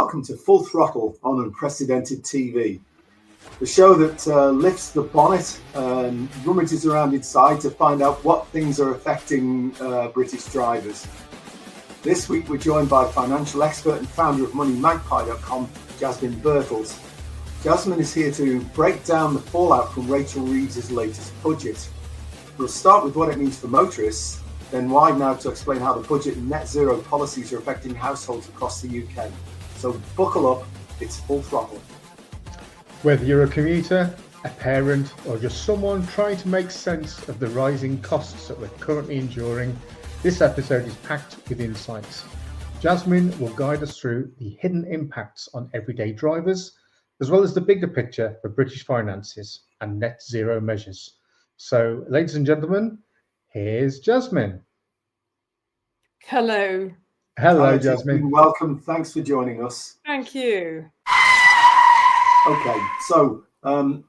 welcome to Full Throttle on Unprecedented TV, the show that lifts the bonnet and rummages around inside to find out what things are affecting British drivers. This week we're joined by financial expert and founder of MoneyMagpie.com, Jasmine Birtles. Jasmine is here to break down the fallout from Rachel Reeves' latest budget. We'll start with what it means for motorists, then widen out to explain how the budget and net zero policies are affecting households across the UK. So buckle up, it's Full Throttle. Whether you're a commuter, a parent, or just someone trying to make sense of the rising costs that we're currently enduring, this episode is packed with insights. Jasmine will guide us through the hidden impacts on everyday drivers, as well as the bigger picture for British finances and net zero measures. So, ladies and gentlemen, here's Jasmine. Hello. Hello, Jasmine. Welcome. Thanks for joining us. Thank you. Okay, so do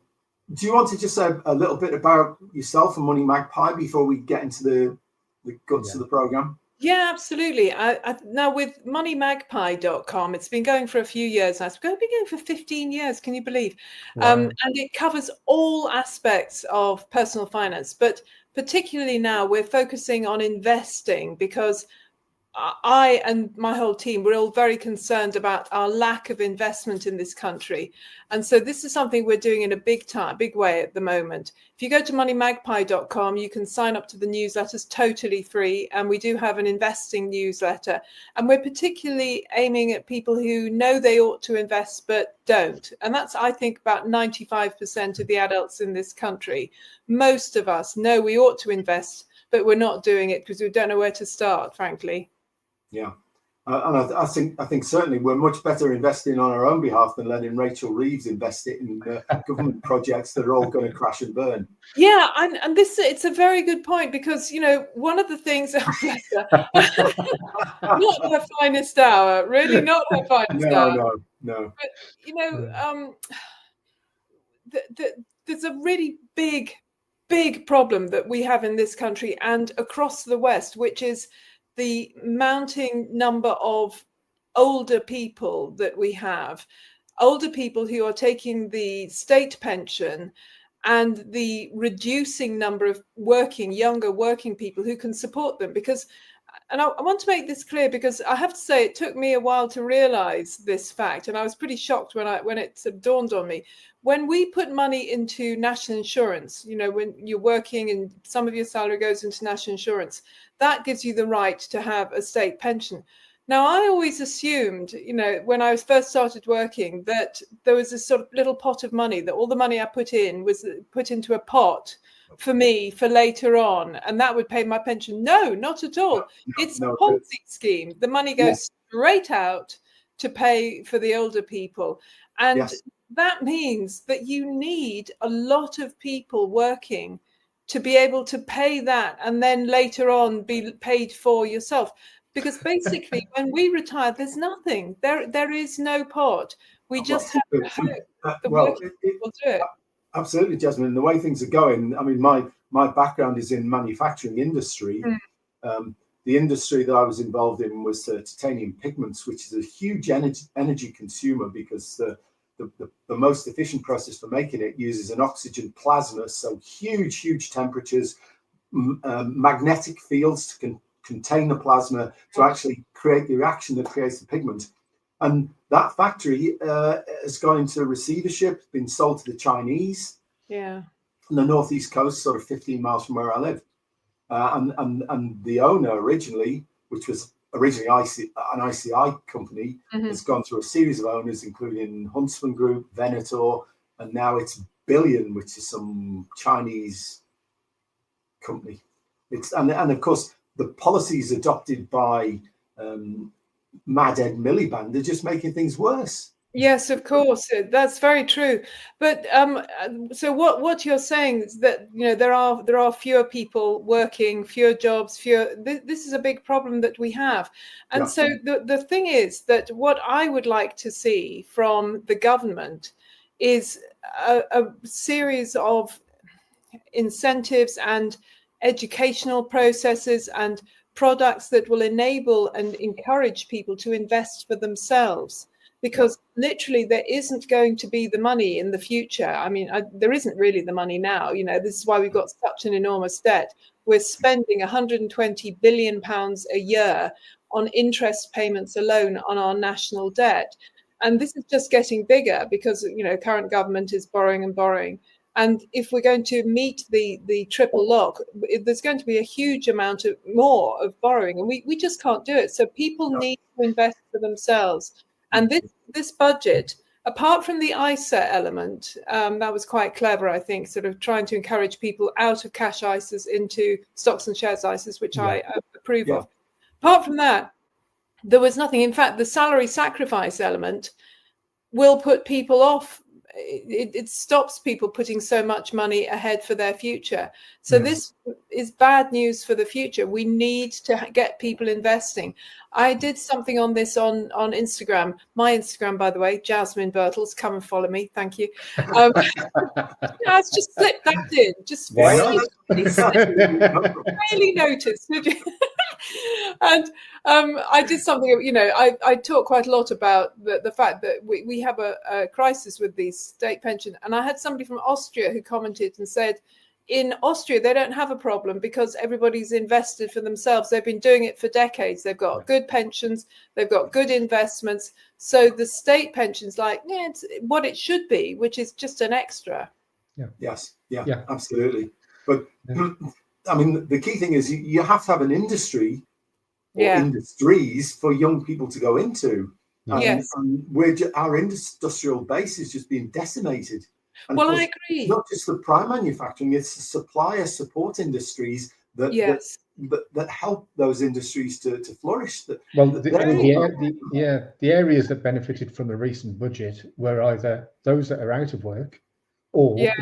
you want to just say a little bit about yourself and Money Magpie before we get into the guts of the program? Yeah, absolutely. Now with MoneyMagpie.com, it's been going for a few years now. It's been going for 15 years, can you believe? Wow. And it covers all aspects of personal finance, but particularly now we're focusing on investing because I and my whole team, we're all very concerned about our lack of investment in this country. And so this is something we're doing in a big way at the moment. If you go to moneymagpie.com, you can sign up to the newsletters totally free. And we do have an investing newsletter. And we're particularly aiming at people who know they ought to invest, but don't. And that's, I think, about 95% of the adults in this country. Most of us know we ought to invest, but we're not doing it because we don't know where to start, frankly. Yeah, and I think certainly we're much better investing on our own behalf than letting Rachel Reeves invest it in government projects that are all going to crash and burn. Yeah, and this it's a very good point because one of the things not her finest hour, really not her finest hour. No. But there's a really big problem that we have in this country and across the West, which is the mounting number of older people that we have, older people who are taking the state pension and the reducing number of younger working people who can support them. And I want to make this clear because I have to say it took me a while to realize this fact. And I was pretty shocked when it sort of dawned on me. When we put money into national insurance, when you're working and some of your salary goes into national insurance, that gives you the right to have a state pension. Now, I always assumed, when I first started working, that there was this sort of little pot of money, that all the money I put in was put into a pot for me for later on, and that would pay my pension. No, not at all. It's a Ponzi scheme. The money goes straight out to pay for the older people. And that means that you need a lot of people working to be able to pay that and then later on be paid for yourself. Because basically when we retire, there's nothing. There is no pot. We just have to hope the working people do it. Absolutely, Jasmine. The way things are going, I mean, my background is in manufacturing industry. The industry that I was involved in was titanium pigments, which is a huge energy consumer because the most efficient process for making it uses an oxygen plasma, so huge temperatures, magnetic fields to contain the plasma to actually create the reaction that creates the pigment. And that factory has gone into receivership, been sold to the Chinese. Yeah. On the northeast coast, sort of 15 miles from where I live. And the owner originally, which was originally an ICI company, has gone through a series of owners, including Huntsman Group, Venator, and now it's Billion, which is some Chinese company. And of course, the policies adopted by Mad Ed Miliband are just making things worse. Yes, of course, that's very true. But so what you're saying is that there are fewer people working, fewer jobs, fewer. This is a big problem that we have, and so the thing is that what I would like to see from the government is a series of incentives and educational processes and products that will enable and encourage people to invest for themselves. because literally there isn't going to be the money in the future. I mean, there isn't really the money now. This is why we've got such an enormous debt. We're spending 120 billion pounds a year on interest payments alone on our national debt. And this is just getting bigger because, current government is borrowing and borrowing. And if we're going to meet the triple lock, there's going to be a huge amount of more of borrowing, and we just can't do it. So people need to invest for themselves. And this budget, apart from the ISA element, that was quite clever, I think, sort of trying to encourage people out of cash ISAs into stocks and shares ISAs, which I approve of. Apart from that, there was nothing. In fact, the salary sacrifice element will put people off. It stops people putting so much money ahead for their future. So this is bad news for the future. We need to get people investing. I did something on this on Instagram. My Instagram, by the way, Jasmine Birtles. Come and follow me. Thank you. Let's just slip that in. Just really noticed. And I did something, I talk quite a lot about the fact that we have a crisis with the state pension. And I had somebody from Austria who commented and said, in Austria, they don't have a problem because everybody's invested for themselves. They've been doing it for decades. They've got good pensions. They've got good investments. So the state pension's it's what it should be, which is just an extra. Yes, absolutely. But I mean, the key thing is you have to have an industry or industries for young people to go into. And our industrial base is just being decimated. And well, I agree. Not just the prime manufacturing; it's the supplier support industries that help those industries to flourish. The areas that benefited from the recent budget were either those that are out of work or the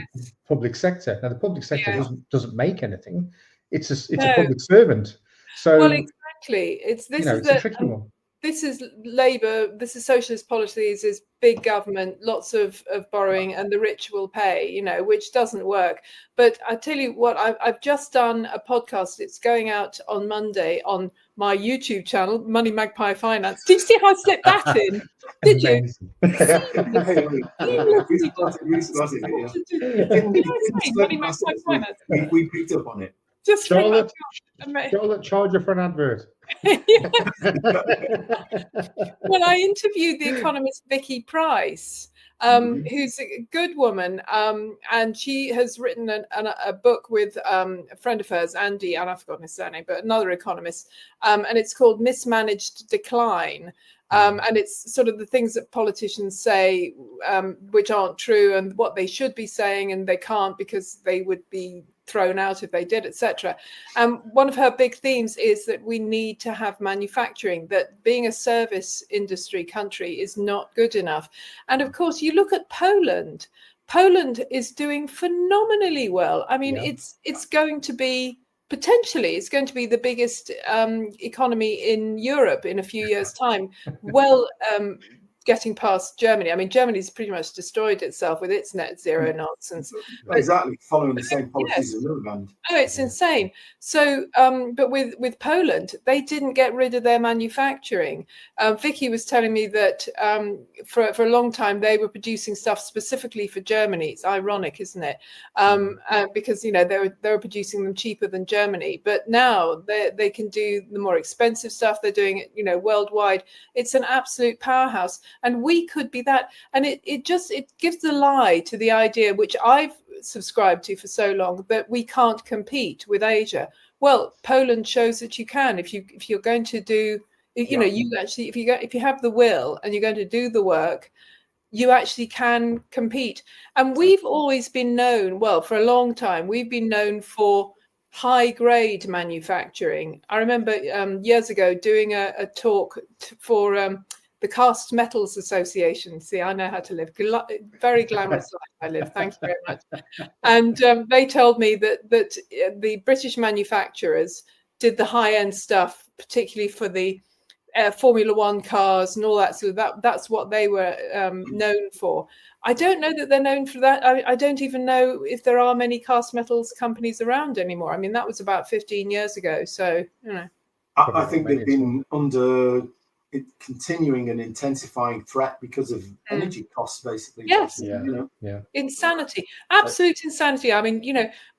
public sector. Now, the public sector doesn't make anything; it's a public servant. So, well, exactly. It's a tricky one. This is Labour, this is socialist policies, is big government, lots of borrowing, and the rich will pay, which doesn't work. But I tell you what, I've just done a podcast. It's going out on Monday on my YouTube channel, Money Magpie Finance. Did you see how I slipped that in? Did you? Money Magpie Finance. We picked up on it. Just Charlotte, charge her for an advert. Well, I interviewed the economist Vicky Price, who's a good woman, and she has written a book with a friend of hers, Andy, and I've forgotten his surname, but another economist, and it's called Mismanaged Decline. And it's sort of the things that politicians say which aren't true, and what they should be saying and they can't because they would be thrown out if they did, etc. One of her big themes is that we need to have manufacturing, that being a service industry country is not good enough. And of course, you look at Poland. Poland is doing phenomenally well. I mean, it's going to be potentially it's going to be the biggest economy in Europe in a few years' time. Well, getting past Germany. I mean, Germany's pretty much destroyed itself with its net zero nonsense. Exactly, following the same policies as Netherlands. Oh, it's insane. So, but with Poland, they didn't get rid of their manufacturing. Vicky was telling me that for a long time they were producing stuff specifically for Germany. It's ironic, isn't it? Because they were producing them cheaper than Germany, but now they can do the more expensive stuff. They're doing it, worldwide. It's an absolute powerhouse. And we could be that. And it gives the lie to the idea, which I've subscribed to for so long, that we can't compete with Asia. Well, Poland shows that you can. If you're going to do, you actually, if you have the will and you're going to do the work, you actually can compete. And we've always been known, well, for a long time, we've been known for high grade manufacturing. I remember years ago doing a talk for the Cast Metals Association. See, I know how to live. Very glamorous life I live. Thank you very much. And they told me that the British manufacturers did the high-end stuff, particularly for the Formula One cars and all that. So that's what they were known for. I don't know that they're known for that. I don't even know if there are many cast metals companies around anymore. I mean, that was about 15 years ago. So, I think they've been under continuing and intensifying threat because of energy costs, basically. Yes. Insanity, absolute insanity. I mean,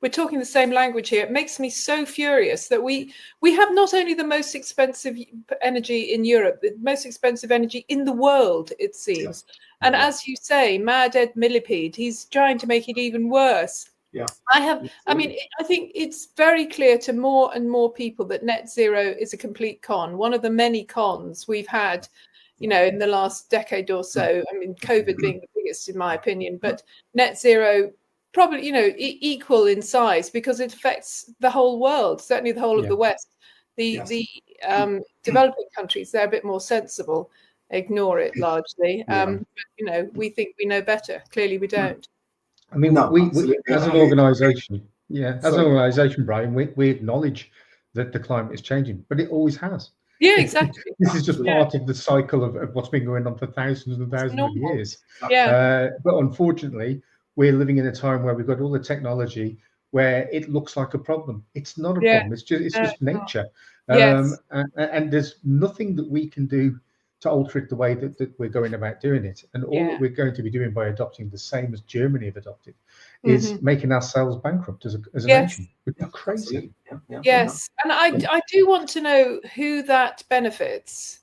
we're talking the same language here. It makes me so furious that we have not only the most expensive energy in Europe, the most expensive energy in the world, it seems. And as you say, Mad Ed Millipede, he's trying to make it even worse. I think it's very clear to more and more people that net zero is a complete con. One of the many cons we've had, in the last decade or so. I mean, COVID being the biggest, in my opinion, but net zero probably, equal in size because it affects the whole world, certainly the whole of the West. The developing countries, they're a bit more sensible, ignore it largely. But, we think we know better. Clearly we don't. I mean, we as an organisation, Brian, we acknowledge that the climate is changing, but it always has. Yeah, exactly. This is just part of the cycle of what's been going on for thousands and thousands of years. But unfortunately, we're living in a time where we've got all the technology where it looks like a problem. It's not a problem. It's just nature. And there's nothing that we can do to alter it the way that we're going about doing it. And all that we're going to be doing by adopting the same as Germany have adopted is making ourselves bankrupt as a nation. We're crazy. And I do want to know who that benefits.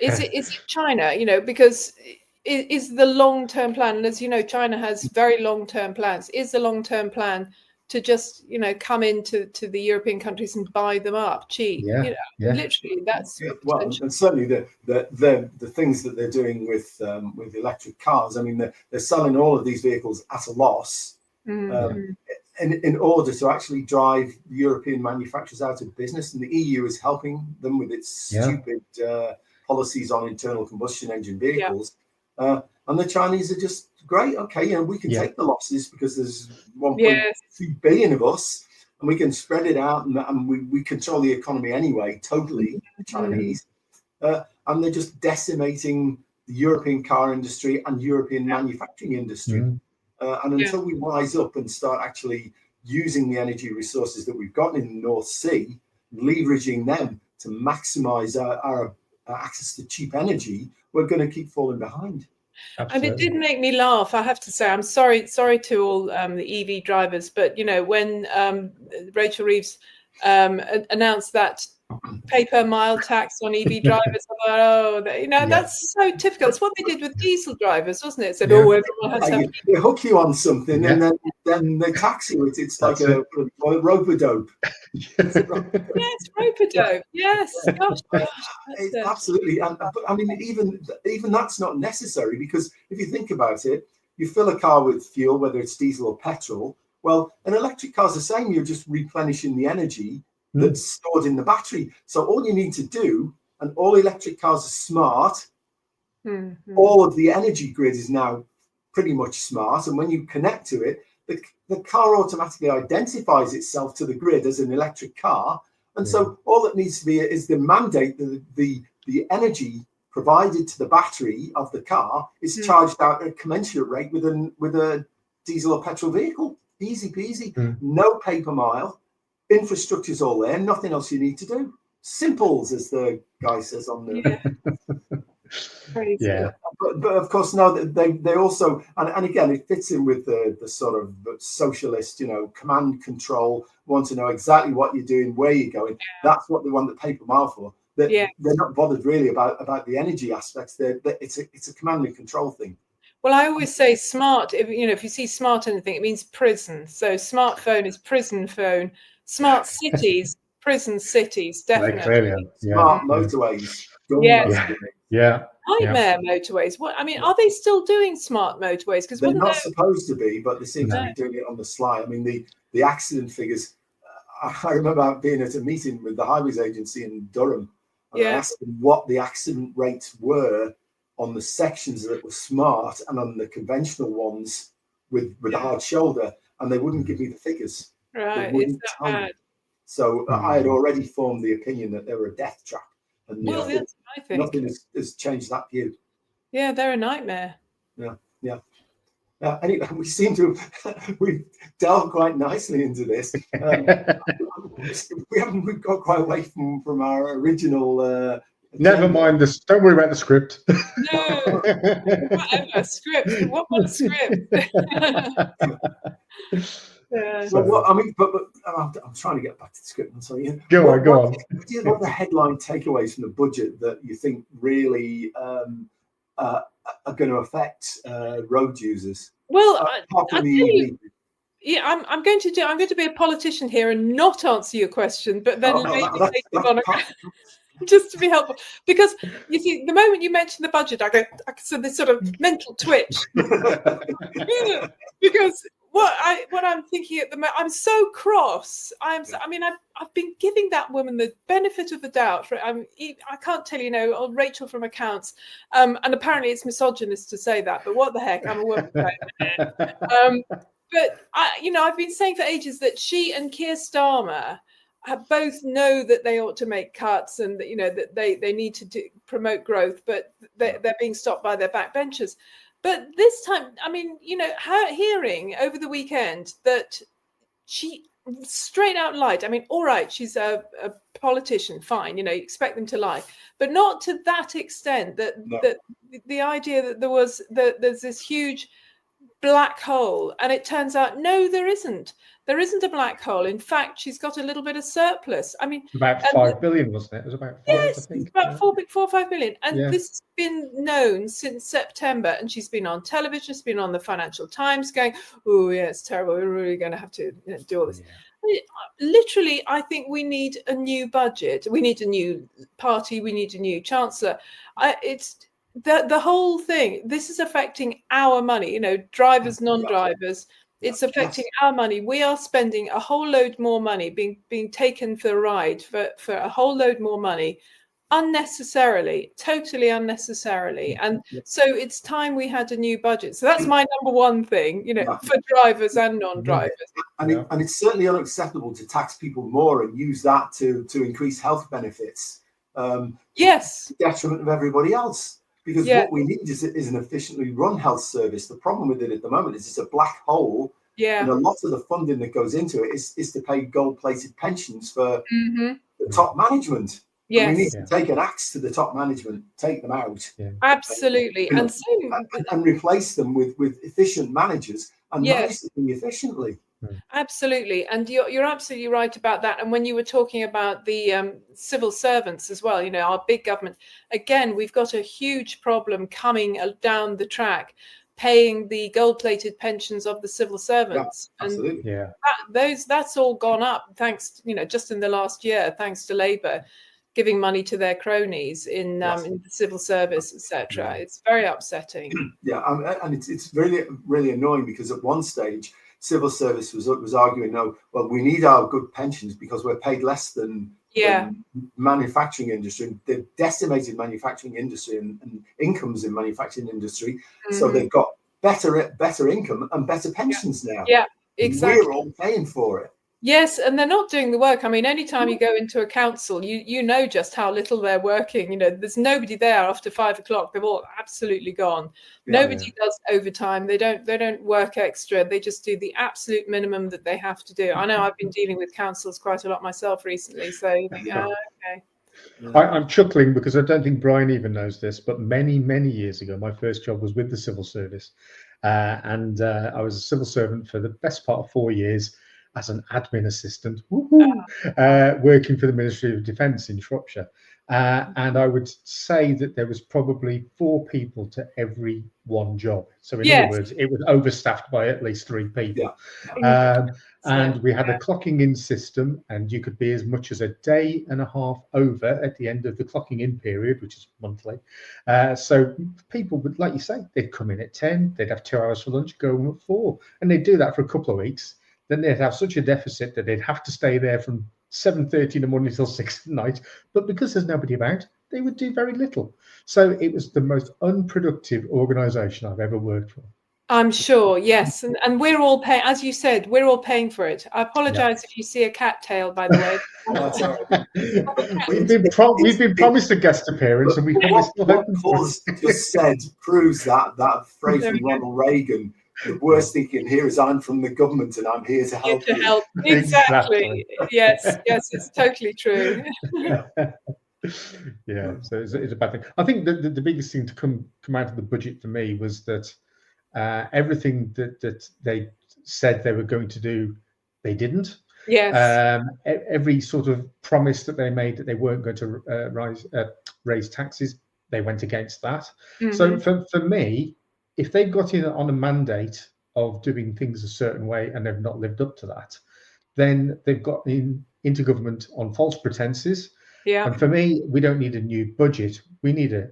Is it China? Because is the long-term plan, and as you know, China has very long-term plans. Is the long-term plan to just come into the European countries and buy them up cheap? Literally, that's well, and certainly the things that they're doing with electric cars. I mean, they're selling all of these vehicles at a loss in order to actually drive European manufacturers out of business, and the EU is helping them with its stupid policies on internal combustion engine vehicles. And the Chinese are just great. Okay, we can take the losses because there's 1.2 billion of us, and we can spread it out, and we control the economy anyway, totally, the Chinese. And they're just decimating the European car industry and European manufacturing industry. And until we wise up and start actually using the energy resources that we've got in the North Sea, leveraging them to maximize our access to cheap energy, we're going to keep falling behind. Absolutely. And it did make me laugh, I have to say. I'm sorry to all the EV drivers, but when Rachel Reeves announced that pay-per-mile tax on EV drivers, I thought, that's so typical. It's what they did with diesel drivers, wasn't it? It said, everyone has to have... They hook you on something and then they tax you. It's like a rope-a-dope. Yes, rope-a-dope. Yes, gosh. Absolutely. And I mean, even that's not necessary, because if you think about it, you fill a car with fuel, whether it's diesel or petrol. Well, an electric car's the same. You're just replenishing the energy that's stored in the battery. So all you need to do, and all electric cars are smart, all of the energy grid is now pretty much smart. And when you connect to it, the car automatically identifies itself to the grid as an electric car. And so all that needs to be is the mandate that the energy provided to the battery of the car is charged out at a commensurate rate with a diesel or petrol vehicle. Easy peasy, no paper mile. Infrastructure's all there, nothing else you need to do. Simples, as the guy says on the Crazy. But of course, no, they also, and again, it fits in with the sort of socialist, command control, want to know exactly what you're doing, where you're going. That's what they want the paper mile for. They're not bothered really about the energy aspects. It's a command and control thing. Well, I always say smart. If you see smart anything, it means prison. So smartphone is prison phone. Smart cities, prison cities, definitely. Smart motorways. Nightmare motorways. What? I mean, are they still doing smart motorways? Because they're not supposed to be, but they seem to be doing it on the sly. I mean, the accident figures. I remember being at a meeting with the Highways Agency in Durham, and I asked them what the accident rates were on the sections that were smart and on the conventional ones with a hard shoulder, and they wouldn't give me the figures. Right, it's that bad. So I had already formed the opinion that they were a death trap, and that's my thing. Nothing has changed that view. Yeah, they're a nightmare. Yeah. Anyway, we seem to we've delved quite nicely into this. We've got quite away from our original Never mind this. Don't worry about the script. No, whatever script. What script? Yeah. Well, what I mean, but I'm trying to get back to the script. I'm sorry. Go on. What are the headline takeaways from the budget that you think really are going to affect road users? Well, Apart from I'll the tell EV. you, yeah, I'm going to be a politician here and not answer your question, but then just to be helpful, because you see, the moment you mention the budget, I so this sort of mental twitch because what I'm thinking at the moment, I'm so cross. I've been giving that woman the benefit of the doubt. I can't tell you, Rachel from accounts, and apparently it's misogynist to say that, but what the heck, I'm a woman. But I've been saying for ages that she and Keir Starmer both know that they ought to make cuts and that they need to promote growth, but they're being stopped by their backbenchers. But this time, hearing over the weekend that she straight out lied. I mean, all right, she's a politician, fine, you expect them to lie, but not to that extent. That the idea that there's this huge black hole, and it turns out no, there isn't a black hole. In fact, she's got a little bit of surplus. I mean, about 5 billion, wasn't it? It was about 5, yes, I think. about 4 or 5 billion, and this has been known since September. And she's been on television, she's been on the Financial Times, going, "Oh yeah, it's terrible. We're really going to have to do all this." Yeah. Literally, I think we need a new budget. We need a new party. We need a new chancellor. It's the whole thing. This is affecting our money. Drivers, non-drivers. It's affecting our money. We are spending a whole load more money, being taken for a ride for a whole load more money, unnecessarily, totally unnecessarily. And so it's time we had a new budget. So that's my number one thing, for drivers and non-drivers. And it's certainly unacceptable to tax people more and use that to increase health benefits. Yes. To the detriment of everybody else. Because what we need is an efficiently run health service. The problem with it at the moment is it's a black hole. Yeah. And a lot of the funding that goes into it is to pay gold-plated pensions for the top management. Yes. And we need to take an axe to the top management, take them out. Yeah. Absolutely. And replace them with efficient managers and manage them efficiently. Absolutely, and you're absolutely right about that. And when you were talking about the civil servants as well, our big government, again, we've got a huge problem coming down the track, paying the gold-plated pensions of the civil servants. Yeah, absolutely. And that's all gone up thanks, just in the last year, thanks to Labour giving money to their cronies in the civil service, etc. Yeah. It's very upsetting. Yeah, and it's really, really annoying because at one stage, civil service was arguing, no, well, we need our good pensions because we're paid less than manufacturing industry. They've decimated manufacturing industry and incomes in manufacturing industry. Mm-hmm. So they've got better income and better pensions now. Yeah, exactly. We're all paying for it. Yes, and they're not doing the work. I mean, anytime you go into a council, you know just how little they're working. There's nobody there after 5 o'clock. They've all absolutely gone. Nobody does overtime. They don't work extra. They just do the absolute minimum that they have to do. I know I've been dealing with councils quite a lot myself recently. So okay. I'm chuckling because I don't think Brian even knows this, but many, many years ago, my first job was with the civil service, and I was a civil servant for the best part of 4 years. As an admin assistant, working for the Ministry of Defence in Shropshire. And I would say that there was probably 4 people to every one job. So in other words, it was overstaffed by at least 3 people. Yeah. And we had a clocking in system, and you could be as much as a day and a half over at the end of the clocking in period, which is monthly. So people would, like you say, they'd come in at 10, they'd have 2 hours for lunch, go home at 4. And they'd do that for a couple of weeks. Then they'd have such a deficit that they'd have to stay there from 7:30 in the morning till 6 at night. But because there's nobody about, they would do very little. So it was the most unproductive organisation I've ever worked for. I'm sure, yes. And we're all paying, as you said, we're all paying for it. I apologise if you see a cat tail, by the way. We've been promised a guest appearance, and we still what Paul just said proves that phrase from Ronald Reagan. The worst thing you can hear is I'm from the government and I'm here to help you. Exactly. Yes, it's totally true. Yeah, so it's a bad thing. I think that the biggest thing to come out of the budget for me was that everything that they said they were going to do, they didn't. Yes. Every sort of promise that they made that they weren't going to raise taxes, they went against that. So for me, if they've got in on a mandate of doing things a certain way and they've not lived up to that, then they've got into government on false pretenses. Yeah. And for me, we don't need a new budget. We need a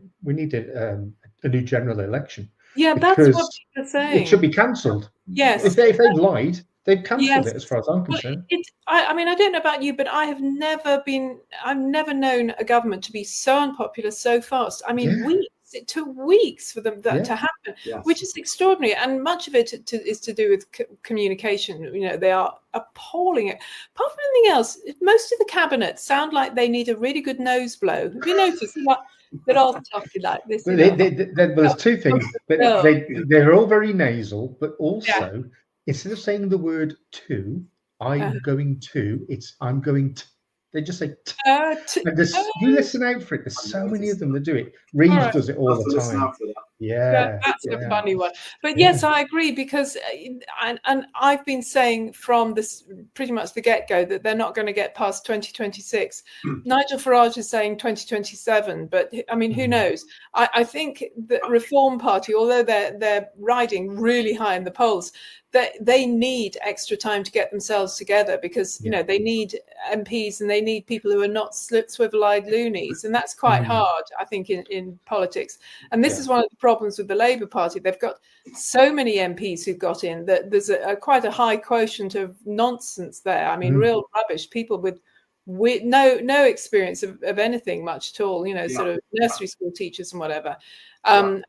new general election. Yeah, that's because what people are saying. it should be cancelled. Yes. If they've lied, they've cancelled Yes. it, as far as I'm Well, concerned. I mean, I don't know about you, but I've never known a government to be so unpopular so fast. I mean, weeks. It took weeks for them to happen, which is extraordinary. And much of it is to do with communication. You know, they are appalling. Apart from anything else, most of the cabinet sound like they need a really good nose blow. Have you noticed? They're all talking like this. There's two things. They're all very nasal, but also instead of saying the word to, I'm going to, it's I'm going to. They just say and you listen out for it. There's so many of them that do it. Reeves does it all the time. Yeah, that's a funny one. But yes, I agree, because and I've been saying from this pretty much the get-go that they're not going to get past 2026. Nigel Farage is saying 2027, but I mean, who knows? I think the Reform Party, although they're riding really high in the polls, that they need extra time to get themselves together, because you know they need MPs and they need people who are not swivel-eyed loonies, and that's quite hard, I think, in politics. And this is one of the problems with the Labour Party. They've got so many MPs who've got in that there's quite a high quotient of nonsense there. I mean, real rubbish. People with no experience of anything much at all. You know, sort of nursery school teachers and whatever. And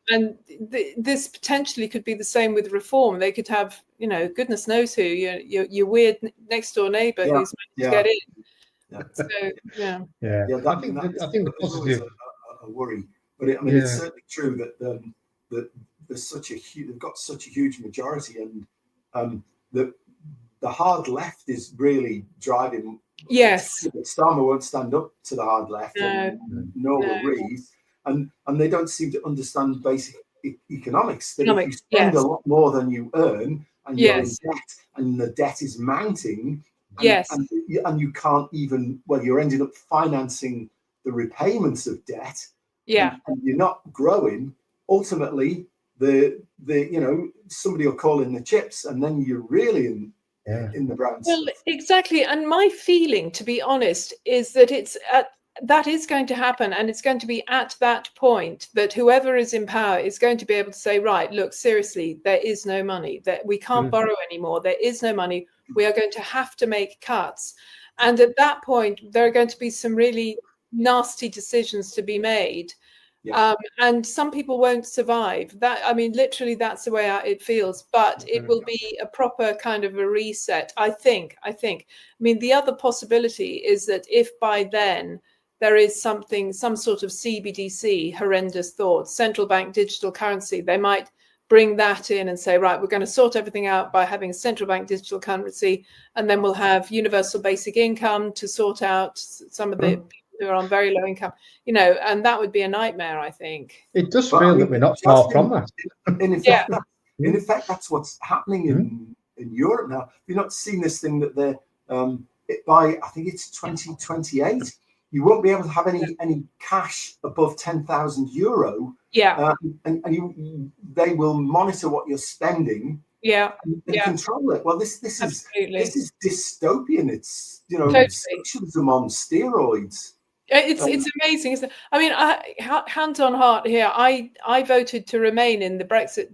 this potentially could be the same with Reform. They could have, you know, goodness knows who, your weird next door neighbour who's managed to get in. So, I think the positive a worry, but it's certainly true that there's they've got such a huge majority, and the hard left is really driving. Yes, Starmer won't stand up to the hard left, nor will Reeves. And they don't seem to understand basic economics. That if you spend a lot more than you earn, and you're in debt, and the debt is mounting, and you can't even, you're ending up financing the repayments of debt, and you're not growing. Ultimately, somebody will call in the chips, and then you're really in the brown. Well, exactly. And my feeling, to be honest, is that that is going to happen, and it's going to be at that point that whoever is in power is going to be able to say, right, look, seriously, there is no money, that we can't borrow anymore, there is no money, we are going to have to make cuts. And at that point, there are going to be some really nasty decisions to be made. And some people won't survive that. I mean, literally, that's the way it feels, but it will be a proper kind of a reset, I think. I mean, the other possibility is that if by then there is some sort of CBDC, horrendous thoughts, central bank digital currency, they might bring that in and say, right, we're going to sort everything out by having a central bank digital currency, and then we'll have universal basic income to sort out some of the people who are on very low income, and that would be a nightmare, I think. It does feel that we're not far from that. In effect, that's what's happening in Europe now. You've not seen this thing that they're by, I think it's 2028, you won't be able to have any cash above 10,000 euro. And they will monitor what you're spending. And control it. Well, this is dystopian. It's socialism on steroids. It's amazing, isn't it? I mean, hands on heart here, I voted to remain in the Brexit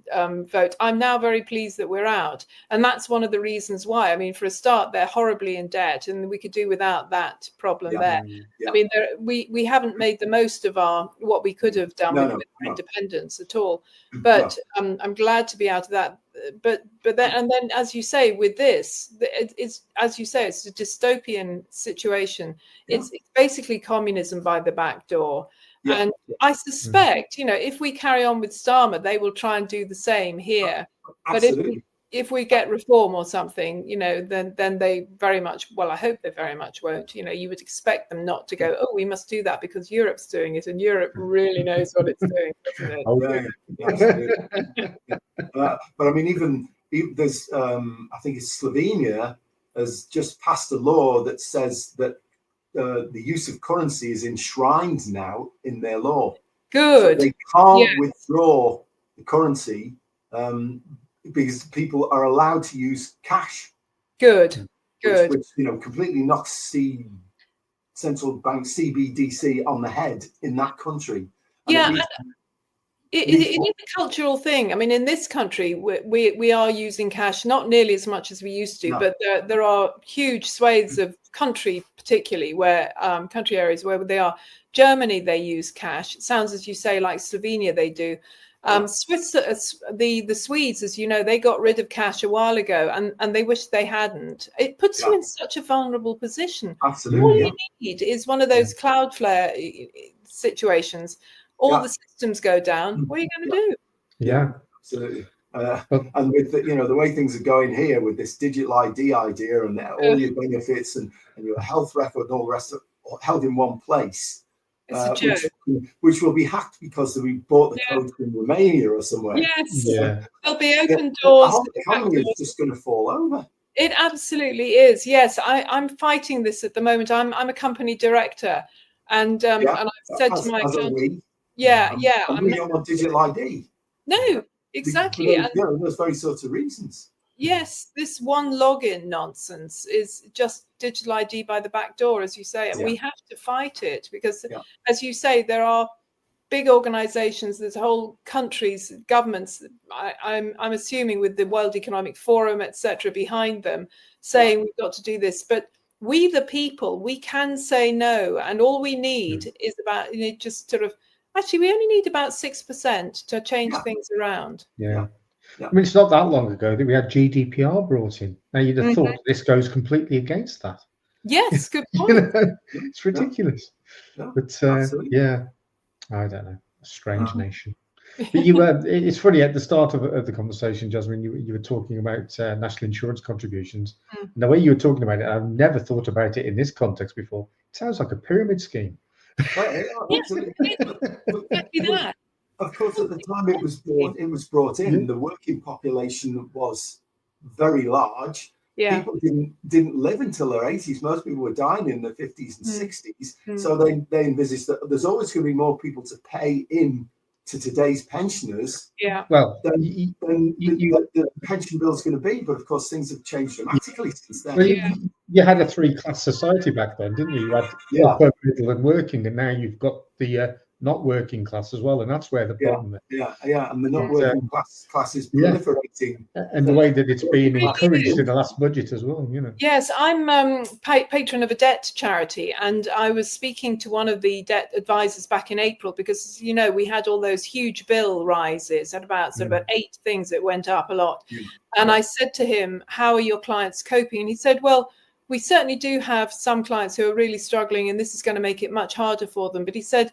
vote. I'm now very pleased that we're out, and that's one of the reasons why. I mean, for a start, they're horribly in debt, and we could do without that problem there. I mean, we haven't made the most of what we could have done with our independence at all. But I'm glad to be out of that. But then as you say, with this, it's a dystopian situation. It's basically communism by the back door. And I suspect, if we carry on with Starmer, they will try and do the same here. Absolutely. if we get reform or something, then they very much, well, I hope they very much won't. You would expect them not to go, oh, we must do that because Europe's doing it, and Europe really knows what it's doing, doesn't it? Oh, Yeah, absolutely. But I mean, even there's, I think it's Slovenia has just passed a law that says that the use of currency is enshrined now in their law. Good. So they can't withdraw the currency because people are allowed to use cash. Good. Which completely knocks central bank CBDC on the head in that country. And it is a cultural thing. I mean, in this country, we are using cash, not nearly as much as we used to, but there are huge swathes of country, particularly where country areas where they are. Germany, they use cash. It sounds, as you say, like Slovenia, they do. Swiss, the Swedes, as you know, they got rid of cash a while ago, and they wish they hadn't. It puts you in such a vulnerable position. Absolutely. All you need is one of those Cloudflare situations. All the systems go down. What are you going to do? Yeah, absolutely. And with the way things are going here with this digital ID idea and all your benefits and your health record and all the rest of it held in one place. Which will be hacked because we bought the code from Romania or somewhere. Yes, there'll be open doors. The whole economy is just going to fall over. It absolutely is. Yes, I'm fighting this at the moment. I'm a company director, and I've said to my clients, I'm really on digital ID. No, exactly. Those very sorts of reasons. Yes, this one login nonsense is just digital ID by the back door, as you say, and we have to fight it because, as you say, there are big organizations, there's whole countries, governments, I'm assuming with the World Economic Forum, etc., behind them saying we've got to do this. But we, the people, we can say no. And all we need is about, just sort of, actually, we only need about 6% to change things around. Yeah. I mean, it's not that long ago that we had GDPR brought in. Now, you'd have thought this goes completely against that. Yes, good point. It's ridiculous. But I don't know. A strange nation. But it's funny, at the start of the conversation, Jasmine, you were talking about national insurance contributions. And the way you were talking about it, I've never thought about it in this context before. It sounds like a pyramid scheme. Yes, exactly that. Of course, at the time it was brought in, the working population was very large. People didn't live until their 80s. Most people were dying in the 50s and 60s. So they envisaged that there's always going to be more people to pay in to today's pensioners. Well, than the pension bill is going to be. But of course, things have changed dramatically since then. Well, you had a three-class society back then, didn't you? You had upper, middle, and working, and now you've got the not working class as well, and that's where the problem is. And the not working class is proliferating. And the way that it's been encouraged in the last budget as well, Yes, I'm patron of a debt charity, and I was speaking to one of the debt advisors back in April because, we had all those huge bill rises at about sort of 8 things that went up a lot. And I said to him, how are your clients coping? And he said, well, we certainly do have some clients who are really struggling, and this is going to make it much harder for them. But he said,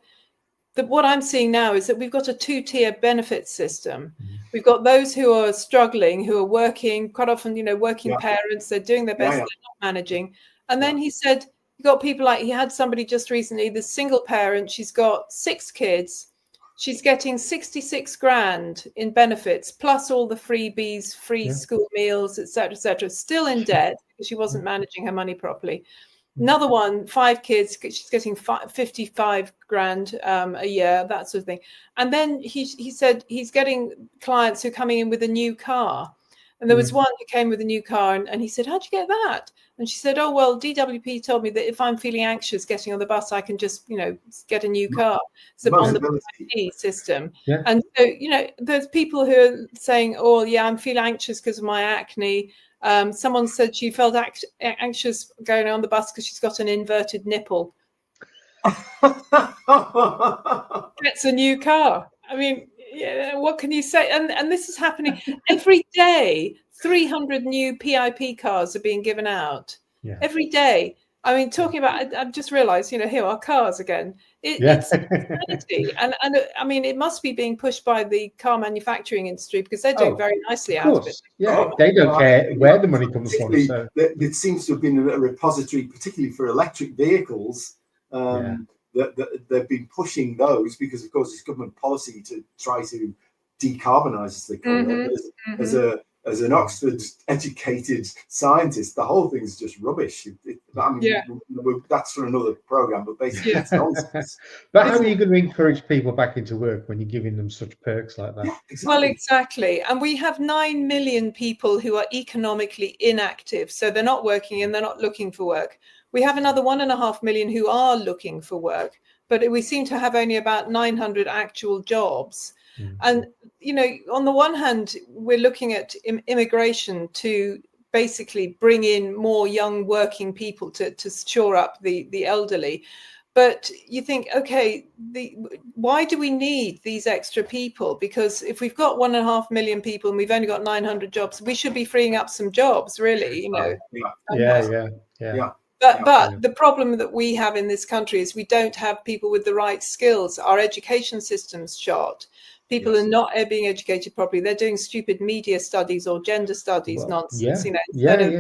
what I'm seeing now is that we've got a 2-tier benefit system. We've got those who are struggling, who are working, quite often, working parents, they're doing their best, they're not managing. And then he said, you got people like, he had somebody just recently, this single parent, she's got 6 kids. She's getting 66 grand in benefits, plus all the freebies, free school meals, etc., still in debt because she wasn't managing her money properly. Another one, 5 kids, she's getting 55 grand a year, that sort of thing. And then he said he's getting clients who are coming in with a new car. And there was one who came with a new car, and he said, how'd you get that? And she said, oh, well, DWP told me that if I'm feeling anxious getting on the bus, I can just, get a new car. So on the PIP system. And so, there's people who are saying, oh, yeah, I'm feeling anxious because of my acne. Someone said she felt anxious going on the bus because she's got an inverted nipple. Gets a new car. I mean, what can you say? And this is happening every day. 300 new PIP cars are being given out every day. I mean, talking about, I've just realised, here are cars again. It's insanity. And I mean, it must be being pushed by the car manufacturing industry, because they're doing very nicely out of it. Yeah, they don't care where the money comes from. So it seems to have been a repository, particularly for electric vehicles. That they've been pushing those because, of course, it's government policy to try to decarbonise, as they call it. As an Oxford-educated scientist, the whole thing's just rubbish. That's for another programme, but basically it's nonsense. But how are you going to encourage people back into work when you're giving them such perks like that? Yeah, exactly. Well, exactly. And we have 9 million people who are economically inactive. So they're not working and they're not looking for work. We have another 1.5 million who are looking for work, but we seem to have only about 900 actual jobs. And, you know, on the one hand, we're looking at immigration to basically bring in more young working people to shore up the elderly. But you think, okay, why do we need these extra people? Because if we've got 1.5 million people and we've only got 900 jobs, we should be freeing up some jobs, really, you know. But the problem that we have in this country is we don't have people with the right skills. Our education system's shot. People are not being educated properly. They're doing stupid media studies or gender studies nonsense, you know, instead of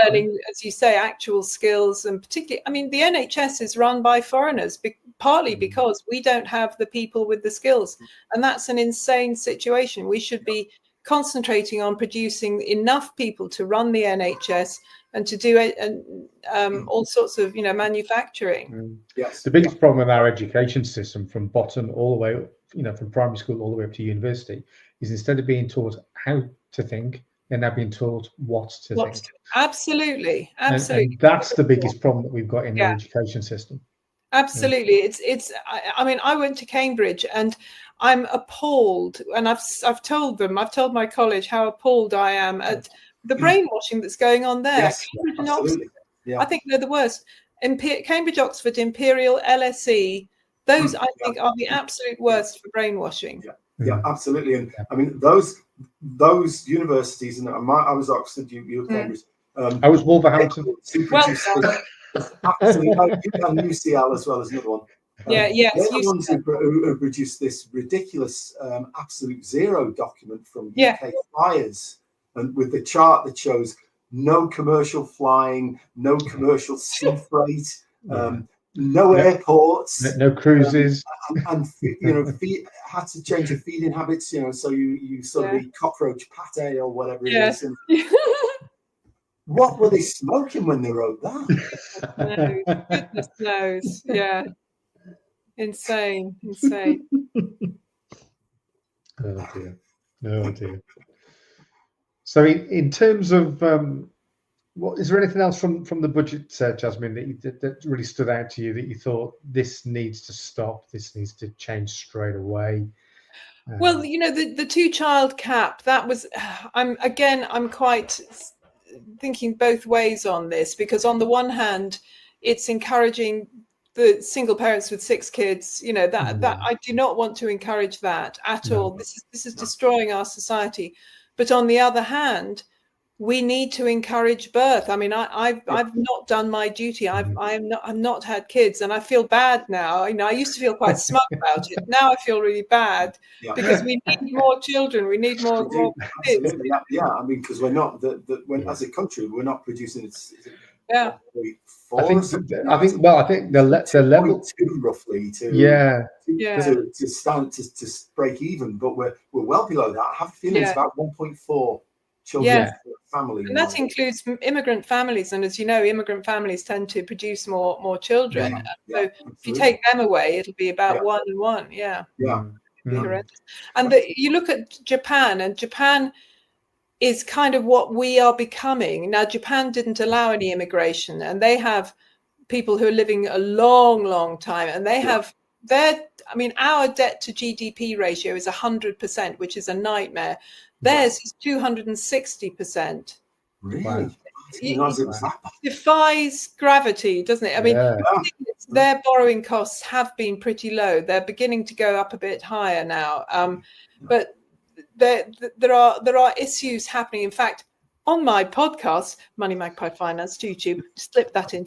learning, as you say, actual skills. And particularly, I mean, the NHS is run by foreigners, partly because we don't have the people with the skills. And that's an insane situation. We should be concentrating on producing enough people to run the NHS and to do it, and all sorts of, you know, manufacturing. The biggest problem with our education system, from bottom all the way, you know, from primary school all the way up to university, is instead of being taught how to think, they're now being taught what to think. Absolutely. And that's the biggest problem that we've got in the education system. Absolutely. It's I mean, I went to Cambridge and I'm appalled, and I've told my college how appalled I am at the brainwashing that's going on there. Yes, Cambridge and Oxford, yeah. I think they're the worst. Cambridge, Oxford, Imperial, LSE, those I think are the absolute worst for brainwashing. Yeah, absolutely. And I mean, those universities, and I was Oxford, you were Cambridge. I was Wolverhampton. Absolutely, and UCL as well as another one. They're the ones who produced this ridiculous absolute zero document from UK flyers, and with the chart that shows no commercial flying, no commercial sea freight, no airports, no cruises, and you know, had to change your feeding habits. You know, so you sort of eat cockroach pate or whatever it is. And what were they smoking when they wrote that? No, goodness knows. Yeah. Insane. Oh dear. So in terms of what is there anything else from the budget, Jasmine, that really stood out to you, that you thought this needs to stop, this needs to change straight away? Well, you know, the 2-child cap, that was, I'm quite thinking both ways on this, because on the one hand, it's encouraging the single parents with 6 kids, you know, that I do not want to encourage that at all. This is destroying our society. But on the other hand, we need to encourage birth. I mean, I've not done my duty. I've not had kids, and I feel bad now. You know, I used to feel quite smug about it. Now I feel really bad because we need more children. We need more kids. Yeah. I mean, because we're not as a country, we're not producing. I think the level 2 roughly to break even, but we're well below that. I have a feeling it's about 1.4 children per family, and that includes immigrant families. And as you know, immigrant families tend to produce more children. So if you take them away, it'll be about 1 and 1. And you look at Japan, and Japan is kind of what we are becoming. Now, Japan didn't allow any immigration, and they have people who are living a long time, and they have our debt to GDP ratio is 100%, which is a nightmare. Theirs is 260%. Really? Defies gravity, doesn't it? I mean, their borrowing costs have been pretty low. They're beginning to go up a bit higher now, but there are issues happening. In fact, on my podcast, Money Magpie Finance YouTube, just slip that in.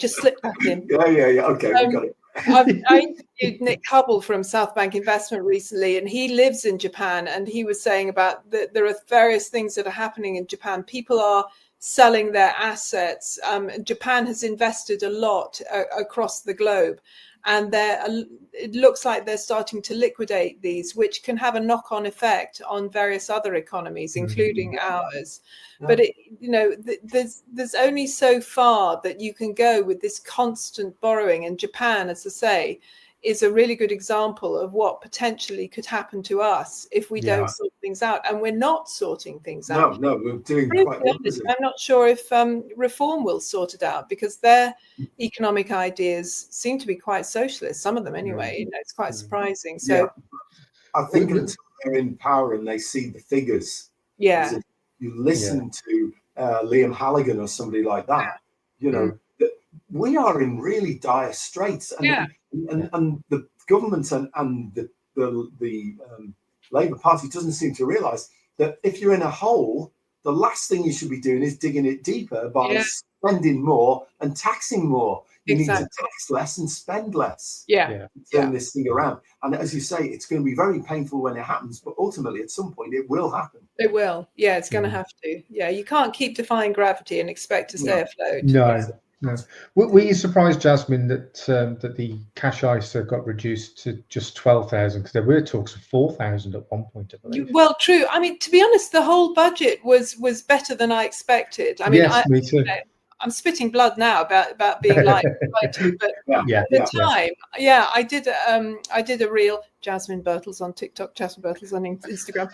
Yeah. Okay, we got it. I interviewed Nick Hubble from South Bank Investment recently, and he lives in Japan, and he was saying about that there are various things that are happening in Japan. People are selling their assets. Japan has invested a lot across the globe, and it looks like they're starting to liquidate these, which can have a knock-on effect on various other economies, including ours. Yeah. But there's only so far that you can go with this constant borrowing, and Japan, as I say, is a really good example of what potentially could happen to us if we don't sort things out, and we're not sorting things out. No, we're doing quite the opposite. I'm not sure if Reform will sort it out, because their economic ideas seem to be quite socialist, some of them anyway. It's quite surprising. So I think until they're in power and they see the figures, if you listen to Liam Halligan or somebody like that, we are in really dire straits, and the government and the Labour Party doesn't seem to realise that if you're in a hole, the last thing you should be doing is digging it deeper by spending more and taxing more. You need to tax less and spend less. To turn this thing around. And as you say, it's going to be very painful when it happens, but ultimately at some point it will happen. It will. Yeah, it's going to have to. Yeah, you can't keep defying gravity and expect to stay afloat. No. Were you surprised, Jasmine, that the cash ISA got reduced to just 12,000? Because there were talks of 4,000 at one point, I believe. Well, true. I mean, to be honest, the whole budget was better than I expected. I mean, me too. I'm spitting blood now about being lied to, but at the time, I did a reel, Jasmine Birtles on TikTok, Jasmine Birtles on Instagram.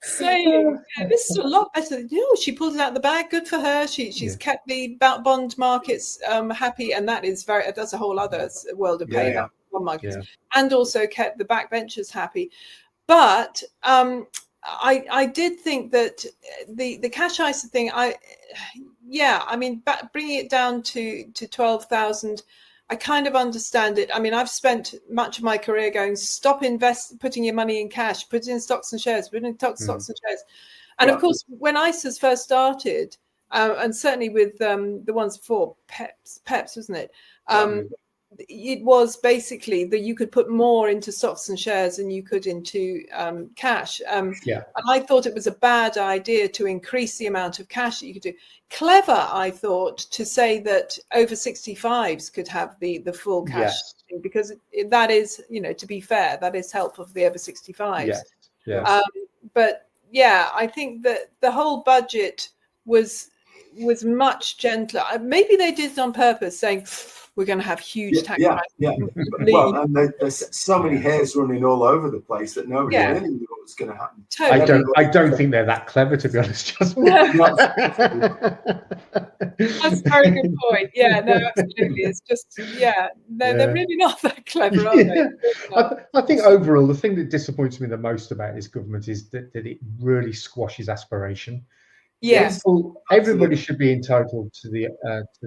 Saying this is a lot better. She pulled it out of the bag. Good for her. She's kept the bond markets happy, and that's a whole other world of pain. Bond markets, and also kept the backbenchers happy. But I did think that the cash ISA thing. I mean, bringing it down to 12,000. I kind of understand it. I mean, I've spent much of my career going, stop putting your money in cash, put it in stocks and shares, put it in stocks and shares. And of course, when ISAs first started, and certainly with the ones before, PEPs, wasn't it? It was basically that you could put more into stocks and shares than you could into cash. And I thought it was a bad idea to increase the amount of cash that you could do. Clever, I thought, to say that over 65s could have the full cash, because that is, to be fair, that is helpful for the over 65s. But I think that the whole budget was much gentler. Maybe they did it on purpose, saying we're going to have huge tax rises. Well, and there's so many hairs running all over the place that nobody really knew what was going to happen. Totally. I don't think they're that clever, to be honest. That's a very good point. Yeah, no, absolutely. It's just, they're really not that clever, are they? I think overall, the thing that disappoints me the most about this government is that it really squashes aspiration. Yes, everybody should be entitled to the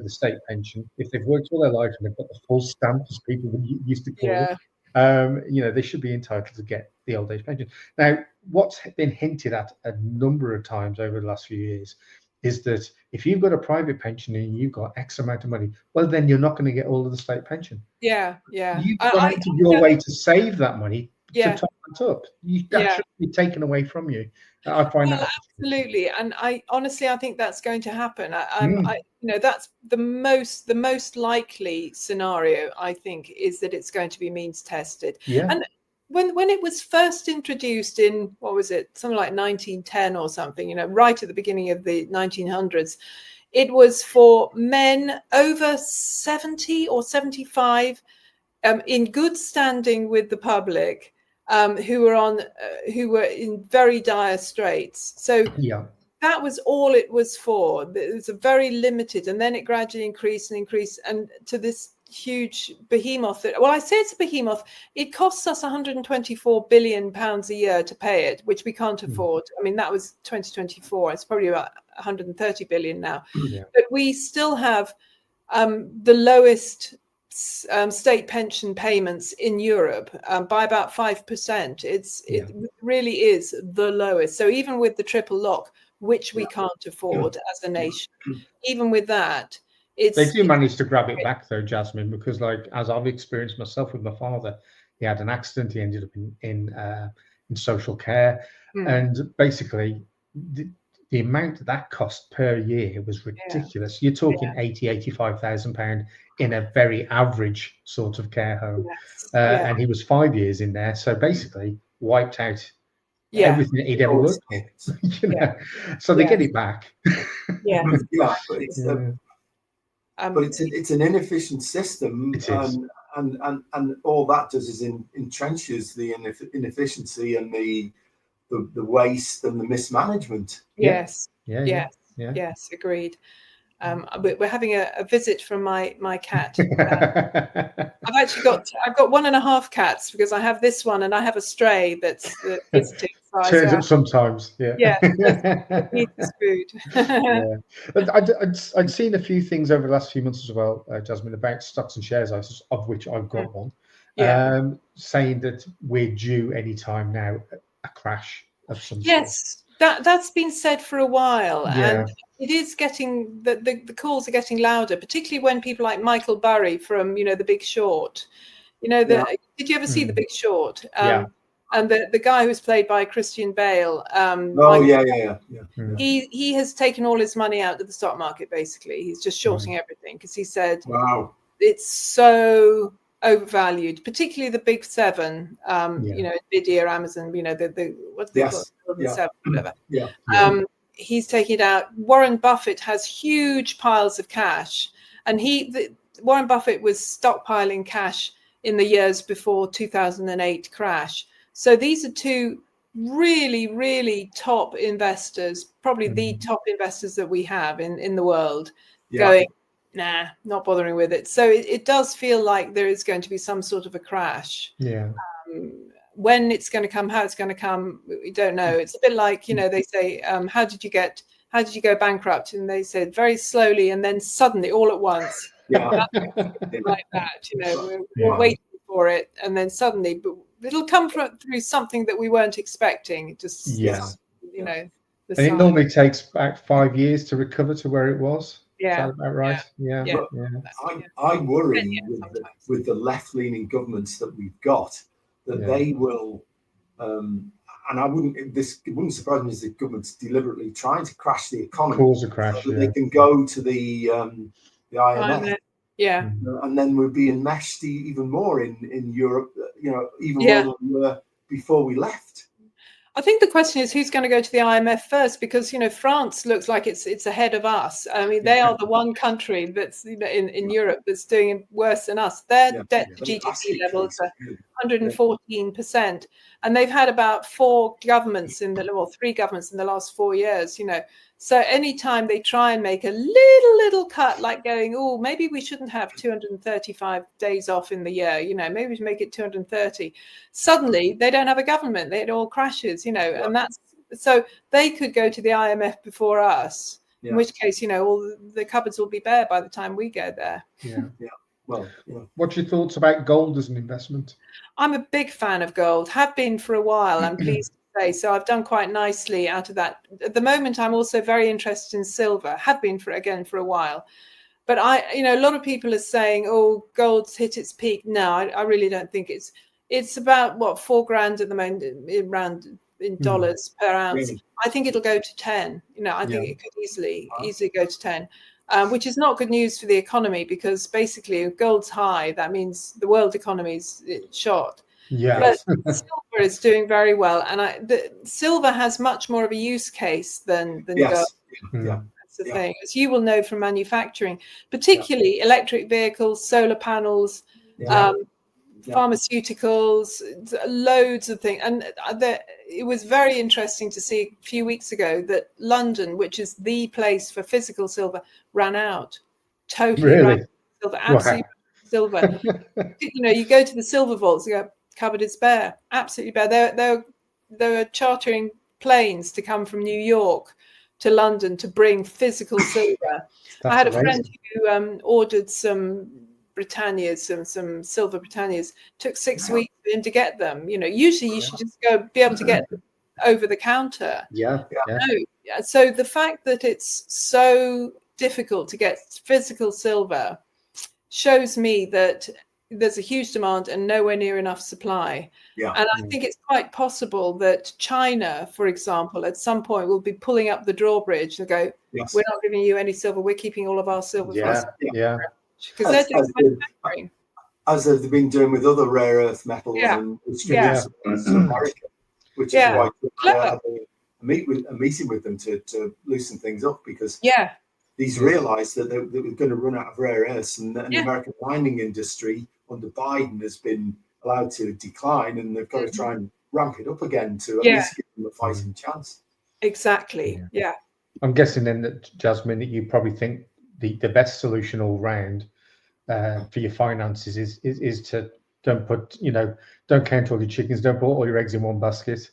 state pension if they've worked all their life and they've got the full stamp, as people used to call it. They should be entitled to get the old age pension. Now, what's been hinted at a number of times over the last few years is that if you've got a private pension and you've got X amount of money, well, then you're not going to get all of the state pension. You've gone out of your way to save that money to top that up. That should be taken away from you. I find that absolutely, and I think that's going to happen. That's the most likely scenario. I think is that it's going to be means tested. And when it was first introduced in, what was it, something like 1910 or something, right at the beginning of the 1900s, it was for men over 70 or 75 in good standing with the public, who were in very dire straits. So that was all it was for. It was a very limited, and then it gradually increased and to this huge behemoth. I say it's a behemoth. It costs us 124 billion pounds a year to pay it, which we can't afford. I mean, that was 2024. It's probably about 130 billion now. But we still have the lowest state pension payments in Europe by about 5%. It really is the lowest. So even with the triple lock, which we can't afford as a nation, even with that, They do manage to grab it back though, Jasmine, because like as I've experienced myself with my father, he had an accident. He ended up in social care, and basically the amount that cost per year was ridiculous. You're talking 85,000 pound in a very average sort of care home, and he was 5 years in there, so basically wiped out everything that he'd ever worked for. So they get it back. But it's an inefficient system, and all that does is entrenches the inefficiency and the waste and the mismanagement. Yes, agreed. We're having a visit from my cat. I've got 1.5 cats because I have this one and I have a stray that's visiting. Turns up sometimes. Needs his food. I'd seen a few things over the last few months as well, Jasmine, about stocks and shares, of which I've got one, saying that we're due any time now a crash of some sort. Yes, that's been said for a while, and it is getting the calls are getting louder, particularly when people like Michael Burry from The Big Short. Did you ever see The Big Short? And the guy who's played by Christian Bale. He has taken all his money out of the stock market. Basically, he's just shorting everything because he said, "Wow, it's so overvalued, particularly the big seven. Nvidia, Amazon. What's they call the seven, whatever. He's taking it out. Warren Buffett has huge piles of cash, and Warren Buffett was stockpiling cash in the years before 2008 crash. So these are two really, really top investors, probably the top investors that we have in the world, going, nah, not bothering with it. So it does feel like there is going to be some sort of a crash. When it's going to come, how it's going to come, we don't know. It's a bit like, they say, how did you go bankrupt? And they said very slowly and then suddenly all at once. Like that, we're waiting for it, and then suddenly, but it'll come through something that we weren't expecting. And it normally takes about 5 years to recover to where it was. Is that about right? I worry with the left-leaning governments that we've got that they will, and it wouldn't surprise me if the government's deliberately trying to crash the economy, cause a crash, so that they can go to the IMF. And then we're being meshed even more in Europe, even more than we were before we left. I think the question is who's going to go to the IMF first, because France looks like it's ahead of us. I mean, they are the one country that's in Europe that's doing worse than us. Their debt to GDP levels are 114%, and they've had about 3 governments in the last 4 years. So anytime they try and make a little cut, like going, oh, maybe we shouldn't have 235 days off in the year, maybe we should make it 230. Suddenly they don't have a government. It all crashes, and that's so they could go to the IMF before us, in which case, all the cupboards will be bare by the time we go there. Well, what's your thoughts about gold as an investment? I'm a big fan of gold, have been for a while. I'm pleased to say so. I've done quite nicely out of that. At the moment, I'm also very interested in silver, have been for a while. But a lot of people are saying, oh, gold's hit its peak. No, I really don't think it's about $4,000 at the moment, around in dollars per ounce. Really? I think it'll go to 10. I think it could easily go to 10. Which is not good news for the economy, because basically if gold's high, that means the world economy is shot. But silver is doing very well, and silver has much more of a use case than gold. That's the thing, as you will know from manufacturing, particularly electric vehicles, solar panels, pharmaceuticals, loads of things. And it was very interesting to see a few weeks ago that London, which is the place for physical silver, ran out. Totally ran out of silver, absolutely silver. You go to the silver vaults, you go, cupboard is bare, absolutely bare. They were chartering planes to come from New York to London to bring physical silver. I had a friend who ordered some Britannias, some silver Britannias. Took 6 weeks for him to get them. Usually you should just be able to get them over the counter. No. So the fact that it's so difficult to get physical silver shows me that there's a huge demand and nowhere near enough supply. Yeah. And I think it's quite possible that China, for example, at some point will be pulling up the drawbridge and go, Yes. we're not giving you any silver, we're keeping all of our silver. Yeah. Because they're doing manufacturing. As they've been doing with other rare earth metals and restricted supplies to America, which is why I a meeting with them to loosen things up, because these realised that they were going to run out of rare earths, and the American mining industry under Biden has been allowed to decline, and they've got to try and ramp it up again to at least give them a fighting chance. Exactly. Yeah. I'm guessing then that, Jasmine, that you probably think the best solution all round for your finances is to don't count all your chickens, don't put all your eggs in one basket.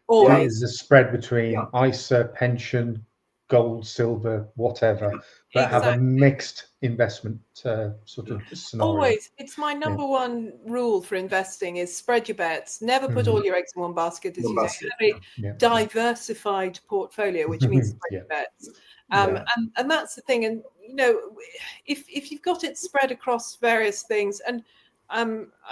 Always. There's a spread between ISA, pension, gold, silver, whatever, but have a mixed investment sort of scenario. Always. It's my number one rule for investing is spread your bets. Never put all your eggs in one basket, as you say. Have a diversified portfolio, which means spread your bets. And that's the thing. And if you've got it spread across various things, and I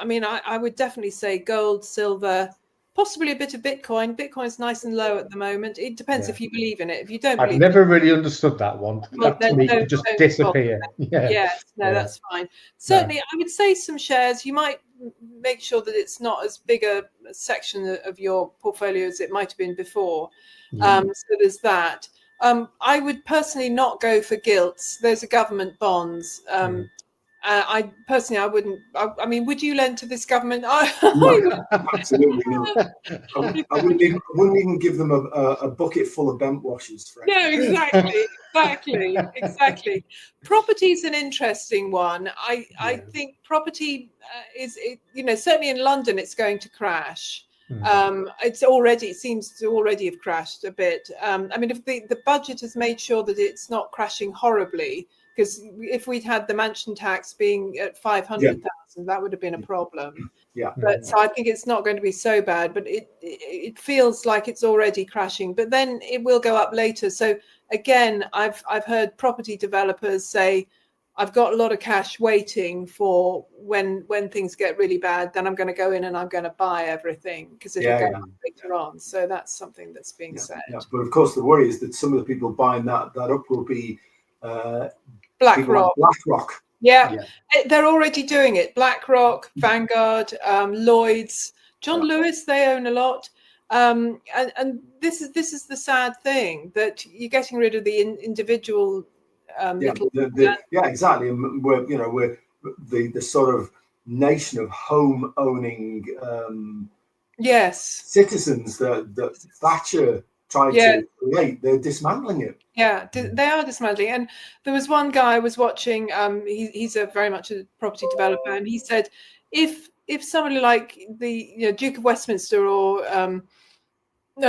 mean, I would definitely say gold, silver, possibly a bit of Bitcoin. Bitcoin's nice and low at the moment. It depends if you believe in it. If you don't believe I've never really understood that one. Well, that to me could just disappear. That's fine. Certainly, I would say some shares. You might make sure that it's not as big a section of your portfolio as it might have been before. So there's that. I would personally not go for gilts. Those are government bonds. I personally, I wouldn't. I mean, would you lend to this government? No, absolutely not. I wouldn't even give them a bucket full of bent washers. No, exactly. Property's an interesting one. I think property is, certainly in London, it's going to crash. It seems to already have crashed a bit. I mean, if the budget has made sure that it's not crashing horribly, because if we'd had the mansion tax being at 500,000, that would have been a problem. But so I think it's not going to be so bad, but it feels like it's already crashing. But then it will go up later. So again, I've heard property developers say, I've got a lot of cash waiting for when things get really bad, then I'm going to go in and I'm going to buy everything because it'll go up later on. So that's something that's being said. But of course, the worry is that some of the people buying that up will be BlackRock. Yeah, they're already doing it. BlackRock, Vanguard, Lloyd's, John Lewis, they own a lot. And this is the sad thing, that you're getting rid of the individual exactly. And we're the sort of nation of home owning citizens that Thatcher tried to create. They're dismantling it. They are dismantling. And there was one guy I was watching, he's very much a property developer, and he said if somebody like the Duke of Westminster or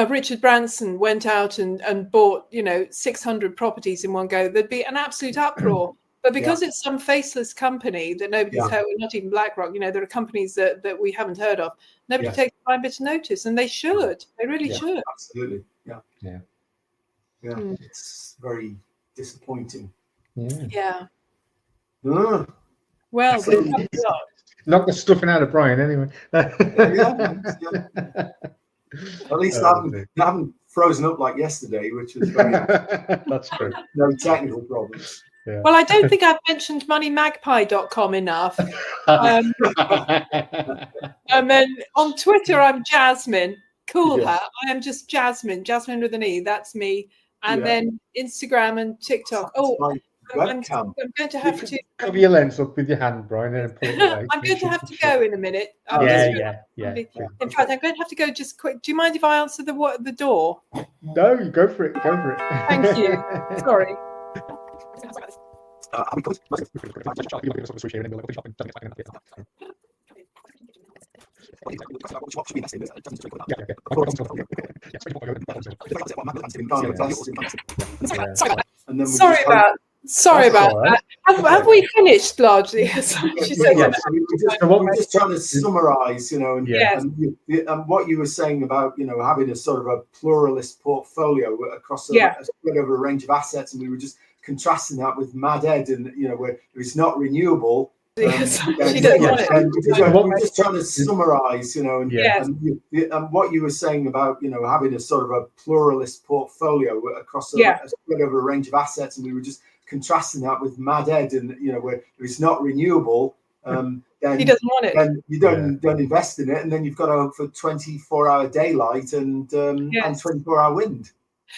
Richard Branson went out and bought 600 properties in one go, there'd be an absolute uproar. But because it's some faceless company that nobody's heard, not even BlackRock, there are companies that we haven't heard of. Nobody takes a fine bit of notice, and they should. They really should. Absolutely. It's very disappointing. Well, knock the stuffing out of Brian anyway. At least I haven't frozen up like yesterday, which was very that's true. No technical problems. Well, I don't think I've mentioned moneymagpie.com enough. And then on Twitter, I'm Jasmine. Cool hat. I am just Jasmine with an E. That's me. And then Instagram and TikTok. I'm going to have to cover your lens up with your hand, Brian, and pull it away. I'm going to have to go in a minute. In fact, I'm going to have to go just quick. Do you mind if I answer the door? No, you go for it. Thank you. Sorry. Sorry about that. Have we finished largely? We're just trying to summarise, and what you were saying about having a sort of a pluralist portfolio across a spread over a range of assets, and we were just contrasting that with Mad Ed, and where if it's not renewable. She doesn't want it. We're just trying to summarize, and, Yes. and what you were saying about, having a sort of a pluralist portfolio across a spread over a range of assets, and we were just contrasting that with Mad Ed, and where if it's not renewable, then he doesn't want it. Then you don't invest in it, and then you've got to hope for 24-hour daylight and 24-hour wind.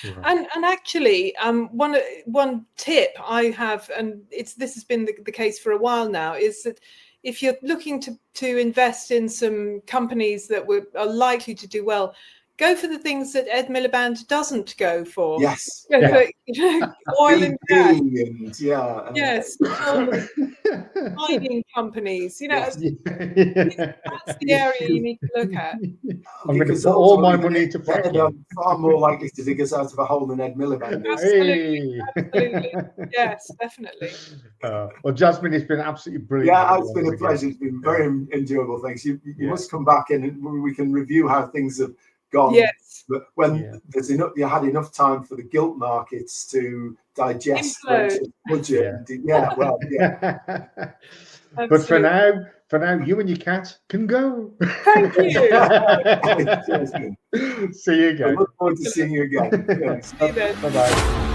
Right. And actually, one tip I have, and this has been the case for a while now, is that if you're looking to invest in some companies that are likely to do well, go for the things that Ed Miliband doesn't go for. Yes. Go for, oil and gas. Yes. Mining companies. That's the area you need to look at. I'm going to put all my money into fracking. Far more likely to dig us out of a hole than Ed Miliband. Absolutely. Yes, definitely. Well, Jasmine, it's been absolutely brilliant. Yeah, it's been a pleasure. It's been very enjoyable. Thanks. You must come back and we can review how things have gone. Yes. But when you had enough time for the gilt markets to digest the budget. But for now, you and your cat can go. Thank you. See you again. I look forward to seeing you again. See you then. Bye-bye.